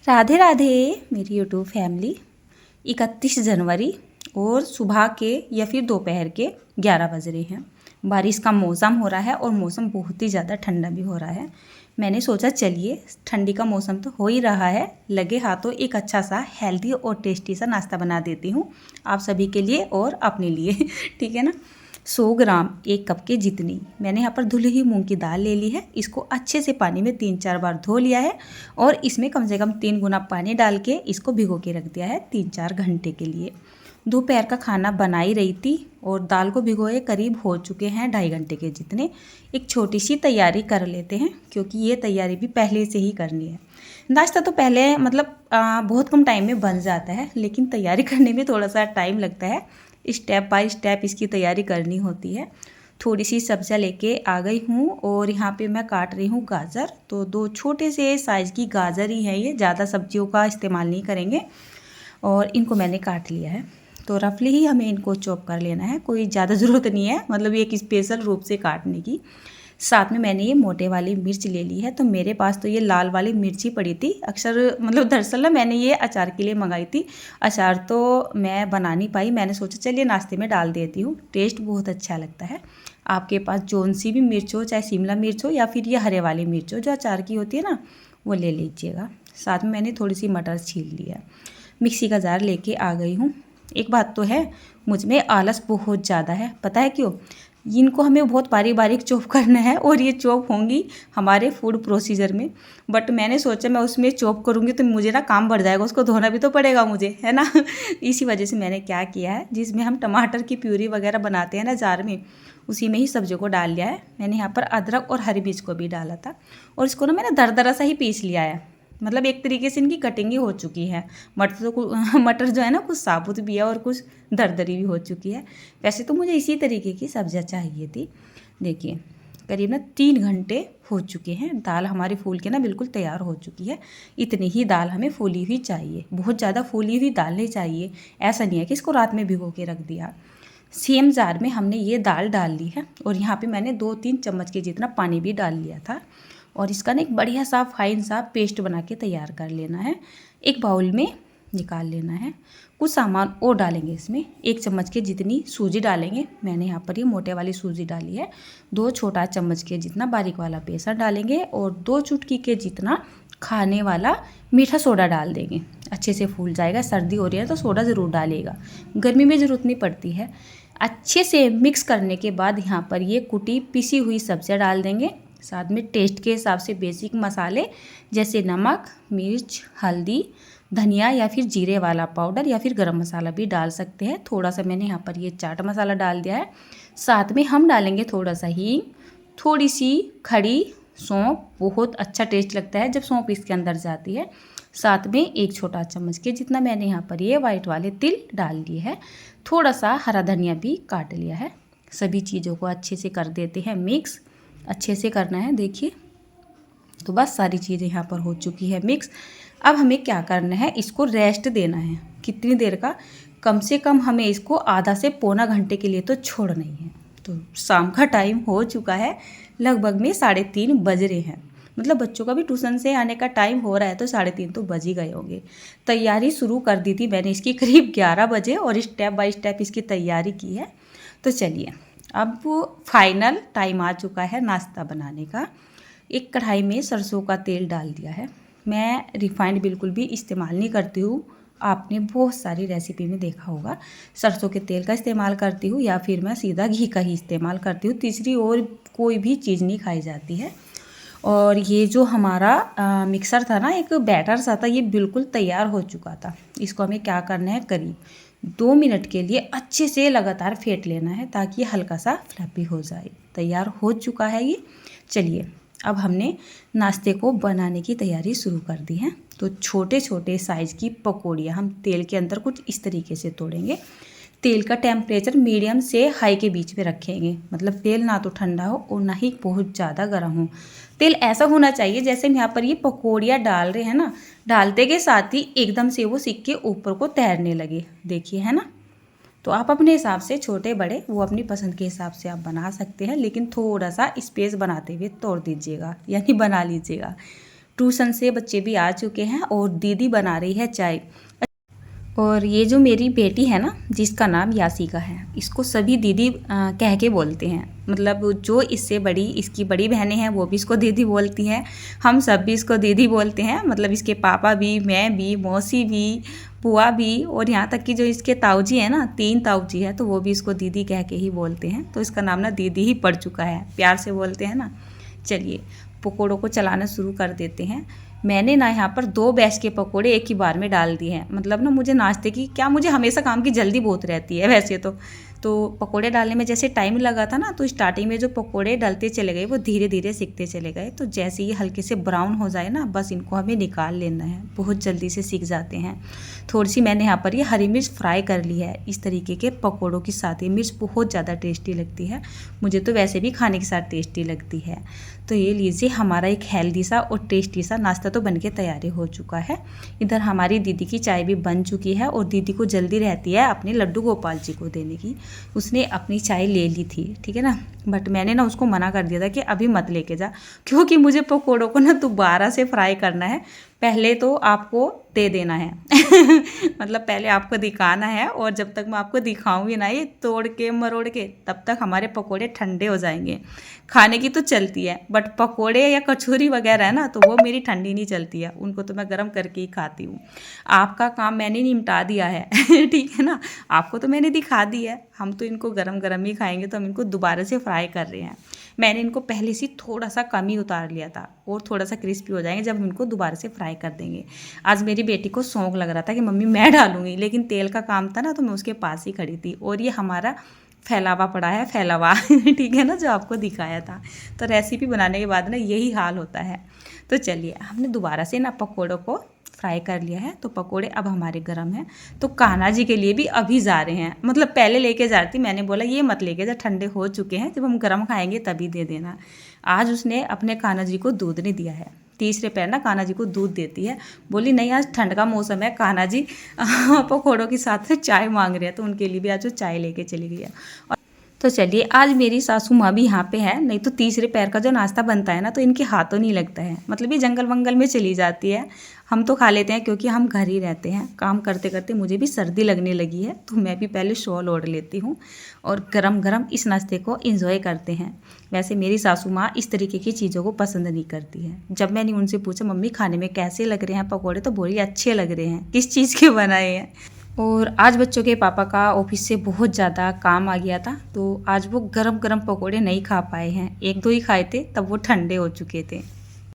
राधे राधे मेरी YouTube family. 31 जनवरी और सुबह के या फिर दोपहर के 11 बज रहे हैं। बारिश का मौसम हो रहा है और मौसम बहुत ही ज़्यादा ठंडा भी हो रहा है। मैंने सोचा चलिए ठंडी का मौसम तो हो ही रहा है, लगे हाथों एक अच्छा सा हेल्दी और टेस्टी सा नाश्ता बना देती हूँ आप सभी के लिए और अपने लिए ठीक है ना। 100 ग्राम 1 कप के जितनी मैंने यहाँ पर धुली हुई मूंग की दाल ले ली है। इसको अच्छे से पानी में 3-4 बार धो लिया है और इसमें कम से कम 3 गुना पानी डाल के इसको भिगो के रख दिया है 3-4 घंटे के लिए। दोपहर का खाना बना ही रही थी और दाल को भिगोए करीब हो चुके हैं 2.5 घंटे के जितने। एक छोटी सी तैयारी कर लेते हैं क्योंकि ये तैयारी भी पहले से ही करनी है। नाश्ता तो पहले मतलब बहुत कम टाइम में बन जाता है, लेकिन तैयारी करने में थोड़ा सा टाइम लगता है। स्टेप बाय स्टेप इसकी तैयारी करनी होती है। थोड़ी सी सब्जियां लेके आ गई हूँ और यहाँ पे मैं काट रही हूँ गाजर। तो 2 छोटे से साइज़ की गाजर ही है, ये ज़्यादा सब्जियों का इस्तेमाल नहीं करेंगे। और इनको मैंने काट लिया है, तो रफली ही हमें इनको चॉप कर लेना है, कोई ज़्यादा ज़रूरत नहीं है मतलब एक स्पेशल रूप से काटने की। साथ में मैंने ये मोटे वाली मिर्च ले ली है, तो मेरे पास तो ये लाल वाली मिर्च ही पड़ी थी। अक्सर मतलब दरअसल ना मैंने ये अचार के लिए मंगाई थी। अचार तो मैं बना नहीं पाई, मैंने सोचा चलिए नाश्ते में डाल देती हूँ, टेस्ट बहुत अच्छा लगता है। आपके पास जौन सी भी मिर्च हो, चाहे शिमला मिर्च हो या फिर ये हरे वाली मिर्च हो जो अचार की होती है ना, वो ले लीजिएगा। साथ में मैंने थोड़ी सी मटर छील लिया। मिक्सी का जार लेके आ गई हूँ। एक बात तो है, मुझ में आलस बहुत ज़्यादा है, पता है क्यों? इनको हमें बहुत बारीक बारीक चॉप करना है और ये चॉप होंगी हमारे फूड प्रोसीजर में। बट मैंने सोचा मैं उसमें चॉप करूँगी तो मुझे ना काम बढ़ जाएगा, उसको धोना भी तो पड़ेगा मुझे, है ना इसी वजह से मैंने क्या किया है, जिसमें हम टमाटर की प्यूरी वगैरह बनाते हैं ना जार में, उसी में ही सब्जियों को डाल लिया है। मैंने यहाँ पर अदरक और हरी मिर्च को भी डाला था और इसको ना मैंने दरदरा सा ही पीस लिया है। मतलब एक तरीके से इनकी कटिंग ही हो चुकी है। मटर जो है ना कुछ साबुत भी है और कुछ दरदरी भी हो चुकी है। वैसे तो मुझे इसी तरीके की सब्जियां चाहिए थी। देखिए करीब ना 3 घंटे हो चुके हैं, दाल हमारी फूल के ना बिल्कुल तैयार हो चुकी है। इतनी ही दाल हमें फूली हुई चाहिए, बहुत ज़्यादा फूली हुई दाल नहीं चाहिए। ऐसा नहीं है कि इसको रात में भिगो के रख दिया। सेम जार में हमने ये दाल डाल ली है और यहाँ पे मैंने 2-3 चम्मच के जितना पानी भी डाल लिया था और इसका ना एक बढ़िया सा फाइन सा पेस्ट बना के तैयार कर लेना है। एक बाउल में निकाल लेना है। कुछ सामान और डालेंगे इसमें। 1 चम्मच के जितनी सूजी डालेंगे, मैंने यहाँ पर ये मोटे वाली सूजी डाली है। 2 छोटा चम्मच के जितना बारीक वाला बेसन डालेंगे और 2 चुटकी के जितना खाने वाला मीठा सोडा डाल देंगे। अच्छे से फूल जाएगा। सर्दी हो रही है तो सोडा ज़रूर डालिएगा, गर्मी में ज़रूरत नहीं पड़ती है। अच्छे से मिक्स करने के बाद यहाँ पर ये कुटी पिसी हुई सब्जियाँ डाल देंगे। साथ में टेस्ट के हिसाब से बेसिक मसाले जैसे नमक, मिर्च, हल्दी, धनिया या फिर जीरे वाला पाउडर या फिर गरम मसाला भी डाल सकते हैं। थोड़ा सा मैंने यहाँ पर ये चाट मसाला डाल दिया है। साथ में हम डालेंगे थोड़ा सा हींग, थोड़ी सी खड़ी सौंफ। बहुत अच्छा टेस्ट लगता है जब सौंफ इसके अंदर जाती है। साथ में 1 छोटा चम्मच के जितना मैंने यहाँ पर ये वाइट वाले तिल डाल दिए हैं। थोड़ा सा हरा धनिया भी काट लिया है। सभी चीज़ों को अच्छे से कर देते हैं मिक्स। अच्छे से करना है। देखिए तो बस सारी चीज़ें यहाँ पर हो चुकी है मिक्स। अब हमें क्या करना है, इसको रेस्ट देना है। कितनी देर का? कम से कम हमें इसको आधा से पौना घंटे के लिए तो छोड़ना ही है। तो शाम का टाइम हो चुका है, लगभग में 3:30 बज रहे हैं। मतलब बच्चों का भी ट्यूशन से आने का टाइम हो रहा है तो 3:30 तो बज ही गए होंगे। तैयारी शुरू कर दी थी मैंने इसकी करीब 11 बजे और स्टेप बाय स्टेप इसकी तैयारी की है। तो चलिए अब फाइनल टाइम आ चुका है नाश्ता बनाने का। एक कढ़ाई में सरसों का तेल डाल दिया है। मैं रिफाइंड बिल्कुल भी इस्तेमाल नहीं करती हूँ, आपने बहुत सारी रेसिपी में देखा होगा। सरसों के तेल का इस्तेमाल करती हूँ या फिर मैं सीधा घी का ही इस्तेमाल करती हूँ। तीसरी और कोई भी चीज़ नहीं खाई जाती है। और ये जो हमारा मिक्सर था ना, एक बैटर सा था, ये बिल्कुल तैयार हो चुका था। इसको हमें क्या करना है, करीब 2 मिनट के लिए अच्छे से लगातार फेंट लेना है ताकि ये हल्का सा फ्लफी हो जाए। तैयार हो चुका है ये। चलिए अब हमने नाश्ते को बनाने की तैयारी शुरू कर दी है। तो छोटे छोटे साइज़ की पकौड़ियाँ हम तेल के अंदर कुछ इस तरीके से तोड़ेंगे। तेल का टेम्परेचर मीडियम से हाई के बीच में रखेंगे, मतलब तेल ना तो ठंडा हो और ना ही बहुत ज़्यादा गर्म हो। तेल ऐसा होना चाहिए जैसे हम यहाँ पर ये पकौड़ियाँ डाल रहे हैं ना, डालते के साथ ही एकदम से वो सिक के ऊपर को तैरने लगे। देखिए, है ना। तो आप अपने हिसाब से छोटे बड़े वो अपनी पसंद के हिसाब से आप बना सकते हैं, लेकिन थोड़ा सा स्पेस बनाते हुए तोड़ दीजिएगा यानी बना लीजिएगा। ट्यूशन से बच्चे भी आ चुके हैं और दीदी बना रही है चाय। और ये जो मेरी बेटी है ना, जिसका नाम यासिका है, इसको सभी दीदी कह के बोलते हैं। मतलब जो इससे बड़ी, इसकी बड़ी बहनें हैं वो भी इसको दीदी बोलती हैं, हम सब भी इसको दीदी बोलते हैं। मतलब इसके पापा भी, मैं भी, मौसी भी, बुआ भी, और यहाँ तक कि जो इसके ताऊजी है ना, 3 ताऊजी है, तो वो भी इसको दीदी कह के ही बोलते हैं। तो इसका नाम ना दीदी ही पड़ चुका है, प्यार से बोलते हैं ना। चलिए पकौड़ों को चलाना शुरू कर देते हैं। मैंने ना यहाँ पर 2 बैच के पकोड़े एक ही बार में डाल दिए हैं। मतलब ना मुझे नाश्ते की क्या, मुझे हमेशा काम की जल्दी बहुत रहती है वैसे तो पकोड़े डालने में जैसे टाइम लगा था ना, तो स्टार्टिंग में जो पकोड़े डालते चले गए वो धीरे धीरे सीखते चले गए। तो जैसे ही हल्के से ब्राउन हो जाए ना, बस इनको हमें निकाल लेना है, बहुत जल्दी से सीख जाते हैं। थोड़ी सी मैंने यहाँ पर ये हरी मिर्च फ्राई कर ली है। इस तरीके के पकोड़ों के साथ ये मिर्च बहुत ज़्यादा टेस्टी लगती है, मुझे तो वैसे भी खाने के साथ टेस्टी लगती है। तो ये लीजिए, हमारा एक हेल्दी सा और टेस्टी सा नाश्ता तो बनके तैयारी हो चुका है। इधर हमारी दीदी की चाय भी बन चुकी है और दीदी को जल्दी रहती है अपने लड्डू गोपाल जी को देने की। उसने अपनी चाय ले ली थी, ठीक है ना, बट मैंने ना उसको मना कर दिया था कि अभी मत लेके जा, क्योंकि मुझे पकौड़ों को ना दोबारा से फ्राई करना है। पहले तो आपको दे देना है मतलब पहले आपको दिखाना है, और जब तक मैं आपको दिखाऊंगी ना ये तोड़ के मरोड़ के, तब तक हमारे पकोड़े ठंडे हो जाएंगे। खाने की तो चलती है, बट पकोड़े या कचौरी वगैरह है ना, तो वो मेरी ठंडी नहीं चलती है, उनको तो मैं गर्म करके ही खाती हूँ। आपका काम मैंने निपटा दिया है ठीक है ना, आपको तो मैंने दिखा दी है, हम तो इनको गरम गरम ही खाएंगे। तो हम इनको दोबारा से फ्राई कर रहे हैं। मैंने इनको पहले से थोड़ा सा कम ही उतार लिया था, और थोड़ा सा क्रिस्पी हो जाएंगे जब हम इनको दोबारा से फ्राई कर देंगे। आज मेरी बेटी को शौक लग रहा था कि मम्मी मैं डालूंगी, लेकिन तेल का काम था ना, तो मैं उसके पास ही खड़ी थी। और ये हमारा फैलावा पड़ा है, फैलावा ठीक है ना, जो आपको दिखाया था। तो रेसिपी बनाने के बाद ना यही हाल होता है। तो चलिए, हमने दोबारा से ना पकौड़ों को फ्राई कर लिया है। तो पकोड़े अब हमारे गरम हैं। तो कान्हा जी के लिए भी अभी जा रहे हैं, मतलब पहले लेके जा रही थी, मैंने बोला ये मत लेके जा, ठंडे हो चुके हैं, जब हम गरम खाएंगे तभी दे देना। आज उसने अपने कान्हा जी को दूध नहीं दिया है। तीसरे पैर ना कान्हा जी को दूध देती है, बोली नहीं आज ठंड का मौसम है, कान्हा जी पकौड़ों के साथ चाय मांग रहे हैं, तो उनके लिए भी आज वो चाय लेके चली गई है। और तो चलिए, आज मेरी सासू माँ भी यहाँ पे है, नहीं तो तीसरे पैर का जो नाश्ता बनता है ना, तो इनके हाथों नहीं लगता है। मतलब ये जंगल वंगल में चली जाती है, हम तो खा लेते हैं क्योंकि हम घर ही रहते हैं। काम करते करते मुझे भी सर्दी लगने लगी है, तो मैं भी पहले शॉल ओढ़ लेती हूँ और गरम गरम इस नाश्ते को इंजॉय करते हैं। वैसे मेरी सासू माँ इस तरीके की चीज़ों को पसंद नहीं करती है। जब मैंने उनसे पूछा मम्मी खाने में कैसे लग रहे हैं पकौड़े, तो बोली अच्छे लग रहे हैं, किस चीज़ के बनाए हैं। और आज बच्चों के पापा का ऑफिस से बहुत ज़्यादा काम आ गया था, तो आज वो गरम गरम पकौड़े नहीं खा पाए हैं, 1-2 ही खाए थे, तब वो ठंडे हो चुके थे।